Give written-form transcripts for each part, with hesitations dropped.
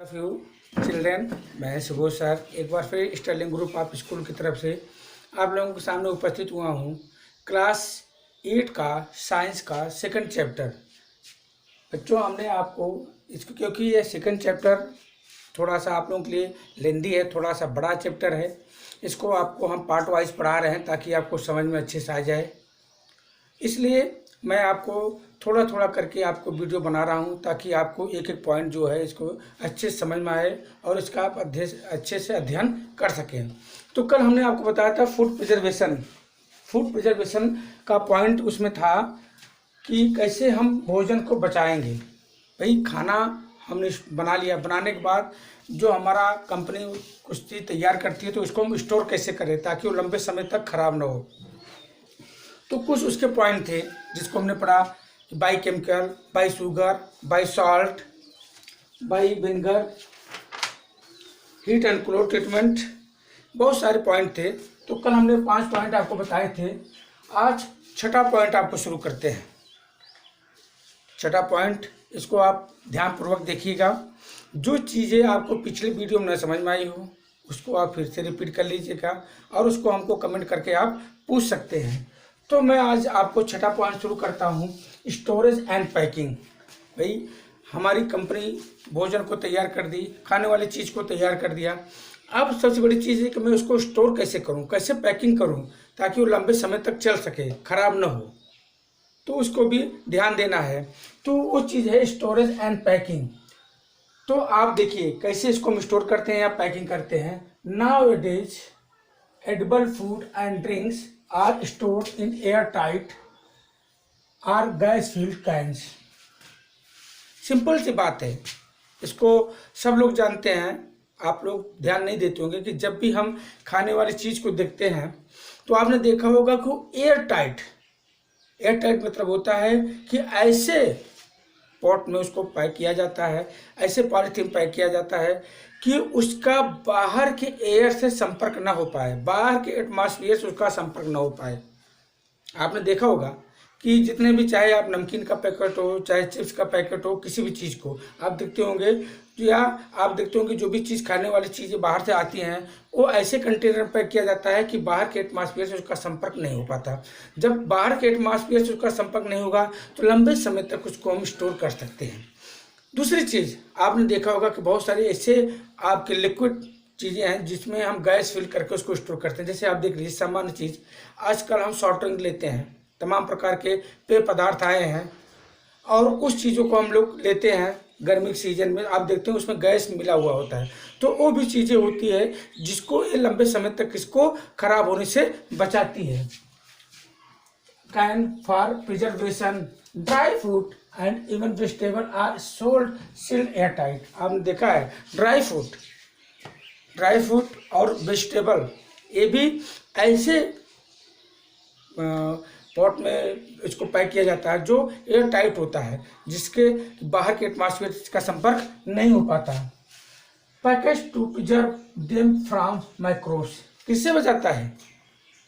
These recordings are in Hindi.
ऑफ यू चिल्ड्रेन, मैं सुबोध सर एक बार फिर स्टर्लिंग ग्रुप ऑफ स्कूल की तरफ से आप लोगों के सामने उपस्थित हुआ हूँ। क्लास 8 का साइंस का सेकंड चैप्टर। बच्चों, हमने आपको इसको, क्योंकि ये सेकंड चैप्टर थोड़ा सा आप लोगों के लिए लेंदी है, थोड़ा सा बड़ा चैप्टर है, इसको आपको हम पार्ट वाइज पढ़ा रहे हैं ताकि आपको समझ में अच्छे से आ जाए। इसलिए मैं आपको थोड़ा थोड़ा करके आपको वीडियो बना रहा हूं ताकि आपको एक एक पॉइंट जो है इसको अच्छे से समझ में आए और इसका आप अच्छे से अध्ययन कर सकें। तो कल हमने आपको बताया था फूड प्रिजर्वेशन का पॉइंट उसमें था कि कैसे हम भोजन को बचाएंगे। भाई, खाना हमने बना लिया, बनाने के बाद जो हमारा कंपनी कुछ चीज़ तैयार करती है तो उसको हम स्टोर कैसे करें ताकि वो लंबे समय तक खराब ना हो। तो कुछ उसके पॉइंट थे जिसको हमने पढ़ा, by chemical, by sugar, by salt, by vinegar, heat and cold treatment, बहुत सारे पॉइंट थे। तो कल हमने 5 पॉइंट आपको बताए थे। आज छठा पॉइंट आपको शुरू करते हैं। छठा पॉइंट, इसको आप ध्यानपूर्वक देखिएगा। जो चीज़ें आपको पिछले वीडियो में न समझ में आई हो उसको आप फिर से रिपीट कर लीजिएगा और उसको हमको कमेंट करके आप पूछ सकते हैं। तो मैं आज आपको छठा पॉइंट शुरू करता हूँ, स्टोरेज एंड पैकिंग। भाई, हमारी कंपनी भोजन को तैयार कर दी, खाने वाली चीज़ को तैयार कर दिया। अब सबसे बड़ी चीज़ है कि मैं उसको स्टोर कैसे करूँ, कैसे पैकिंग करूँ ताकि वो लंबे समय तक चल सके, खराब ना हो। तो उसको भी ध्यान देना है। तो वो चीज़ है स्टोरेज एंड पैकिंग। तो आप देखिए कैसे इसको हम स्टोर करते हैं या पैकिंग करते हैं। Now it is edible food and drinks are stored in air tight or gas filled cans. Simple सी बात है, इसको सब लोग जानते हैं। आप लोग ध्यान नहीं देते होंगे कि जब भी हम खाने वाली चीज़ को देखते हैं तो आपने देखा होगा कि एयर टाइट मतलब होता है कि ऐसे पॉट में उसको पैक किया जाता है, ऐसे पॉलीथीन पैक किया जाता है कि उसका बाहर के एयर से संपर्क ना हो पाए, बाहर के एटमॉस्फेयर से उसका संपर्क ना हो पाए। आपने देखा होगा कि जितने भी, चाहे आप नमकीन का पैकेट हो, चाहे चिप्स का पैकेट हो, किसी भी चीज़ को आप देखते होंगे या आप देखते होंगे जो भी चीज़, खाने वाली चीज़ें बाहर से आती हैं वो ऐसे कंटेनर पैक किया जाता है कि बाहर के एटमॉस्फेयर से उसका संपर्क नहीं हो पाता। जब बाहर के एटमॉस्फेयर से उसका संपर्क नहीं होगा तो लंबे समय तक उसको हम स्टोर कर सकते हैं। दूसरी चीज़, आपने देखा होगा कि बहुत सारे ऐसे आपके लिक्विड चीज़ें हैं जिसमें हम गैस फिल करके उसको स्टोर करते हैं। जैसे आप देख लीजिए, सामान्य चीज़, आजकल हम सॉफ्ट ड्रिंक लेते हैं, तमाम प्रकार के पेय पदार्थ आए हैं और उस चीज़ों को हम लोग लेते हैं गर्मी के सीजन में। आप देखते हैं उसमें गैस मिला हुआ होता है। तो वो भी चीज़ें होती है जिसको ये लंबे समय तक इसको खराब होने से बचाती है। Can for preservation, dry fruit and even vegetable are sold sealed air tight. आपने देखा है ड्राई फ्रूट और वेजिटेबल, ये भी ऐसे पॉट में इसको पैक किया जाता है जो एयर टाइट होता है, जिसके बाहर के एटमॉस्फेयर का संपर्क नहीं हो पाता। Package to preserve them from microbes, किससे बचाता है?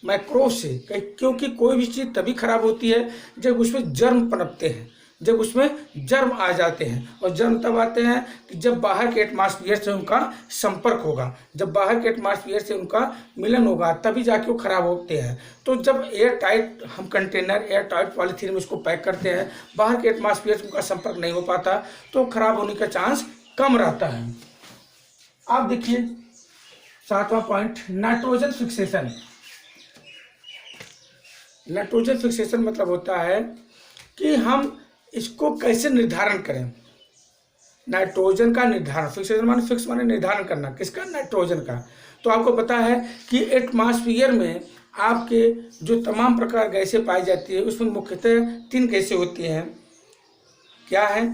माइक्रोब से। क्योंकि कोई भी चीज़ तभी खराब होती है जब उसमें जर्म पनपते हैं, जब उसमें जर्म आ जाते हैं। और जर्म तब आते हैं कि जब बाहर के एटमॉस्फेयर से उनका संपर्क होगा, जब बाहर के एटमॉस्फेयर से उनका मिलन होगा, तभी जाके वो खराब होते हैं। तो जब एयर टाइट हम कंटेनर, एयर टाइट पॉलीथीन में उसको पैक करते हैं, बाहर के एटमॉस्फेयर से उनका संपर्क नहीं हो पाता तो खराब होने का चांस कम रहता है। आप देखिए 7वां point, nitrogen fixation. Nitrogen fixation मतलब होता है कि हम इसको कैसे निर्धारण करें। नाइट्रोजन का निर्धारण, फिक्सेशन माने, फिक्स माने निर्धारण करना, किसका? नाइट्रोजन का। तो आपको पता है कि एटमॉस्फेयर में आपके जो तमाम प्रकार गैसें पाई जाती है उसमें मुख्यतः 3 गैसें होती हैं। क्या है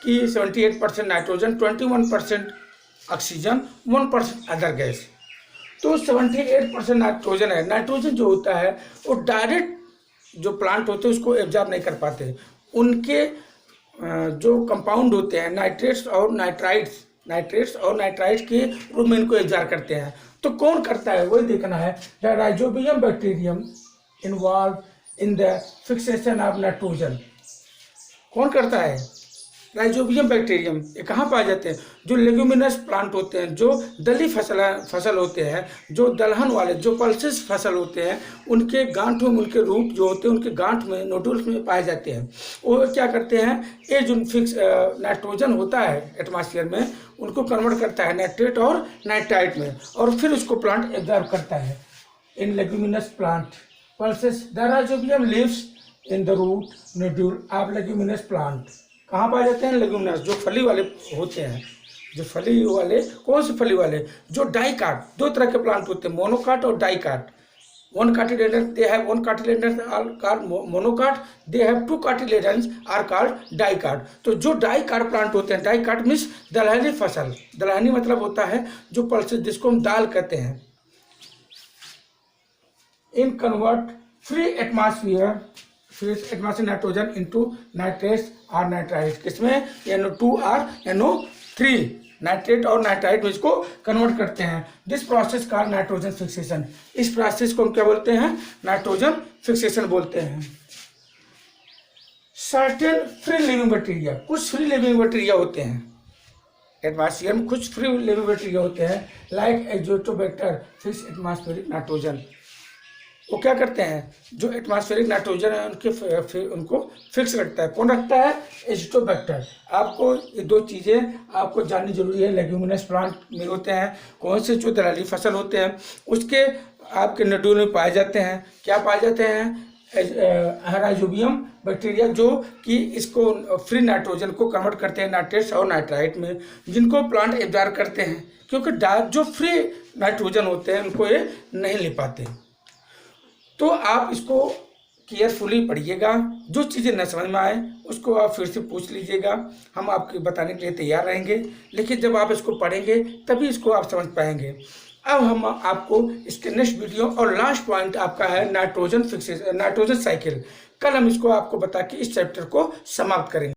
कि 78% नाइट्रोजन, 21% ऑक्सीजन, 1% अदर गैस। तो 78% नाइट्रोजन है। नाइट्रोजन जो होता है वो डायरेक्ट जो प्लांट होते हैं उसको एब्जॉर्ब नहीं कर पाते। उनके जो कंपाउंड होते हैं नाइट्रेट्स और नाइट्राइड्स के रूप में इनको एब्जॉर्ब करते हैं। तो कौन करता है वही देखना है। The rhizobium bacterium involve in the fixation of nitrogen. कौन करता है? राइजोबियम बैक्टीरियम ये कहाँ पाए जाते हैं? जो लेग्यूमिनस प्लांट होते हैं, जो दली फसल होते हैं, जो दलहन वाले, जो पल्सेस फसल होते हैं, उनके गांठों में, उनके रूट जो होते हैं, उनके गांठ में, नोडुल्स में पाए जाते हैं। वो क्या करते हैं, ये जो फिक्स नाइट्रोजन होता है एटमॉस्फेयर में, उनको कन्वर्ट करता है नाइट्रेट और नाइट्राइट में, और फिर उसको प्लांट एब्जॉर्ब करता है। In leguminous plant pulses the rhizobium lives in the root nodule of leguminous plant. कहाँ पाए जाते हैं? लेग्यूमिनस, जो फली वाले होते हैं, जो फली वाले, कौन से फली वाले? जो डाइकाट, दो तरह के प्लांट होते हैं, मोनोकाट और dicot. One cotyledon they have one cotyledon are called monocot, they have two cotyledons are called dicot. तो जो डाइकाट प्लांट होते हैं, डाइकाट मीन्स दलहनी फसल, दलहनी मतलब होता है जो पल्सेस, जिसको हम दाल कहते हैं। In convert free atmosphere nitrogen into nitrates और नाइट्राइट। किसमें? NO2 और NO3, नाइट्रेट और नाइट्राइट में इसको कन्वर्ट करते हैं। दिस प्रोसेस का नाइट्रोजन फिक्सेशन, इस प्रोसेस को हम क्या बोलते हैं? नाइट्रोजन फिक्सेशन बोलते हैं। सर्टेन फ्री लिविंग बैक्टीरिया, कुछ फ्री लिविंग बैक्टीरिया होते हैं एटमॉस्फेयर में, कुछ फ्री लिविंग बैक्टीरिया होते हैं, like Azotobacter fix atmospheric nitrogen. वो क्या करते हैं? जो एटमॉस्फेरिक नाइट्रोजन है उनको फिक्स रखता है। कौन रखता है? एजिटोबैक्टर। आपको ये दो चीज़ें आपको जाननी जरूरी है। लेग्यूमिनस प्लांट में होते हैं, कौन से जो दलहनी फसल होते हैं उसके आपके नोड्यूल में पाए जाते हैं। क्या पाए जाते हैं? राइजोबियम बैक्टीरिया, जो कि इसको फ्री नाइट्रोजन को कन्वर्ट करते हैं नाइट्रेट्स और नाइट्राइट में, जिनको प्लांट एब्जॉर्ब करते हैं, क्योंकि जो फ्री नाइट्रोजन होते हैं उनको ये नहीं ले पाते। तो आप इसको केयरफुली पढ़िएगा, जो चीज़ें न समझ में आए उसको आप फिर से पूछ लीजिएगा, हम आपको बताने के लिए तैयार रहेंगे। लेकिन जब आप इसको पढ़ेंगे तभी इसको आप समझ पाएंगे। अब हम आपको इसके नेक्स्ट वीडियो और लास्ट पॉइंट आपका है नाइट्रोजन फिक्सेशन, नाइट्रोजन साइकिल। कल हम इसको आपको बता के इस चैप्टर को समाप्त करेंगे।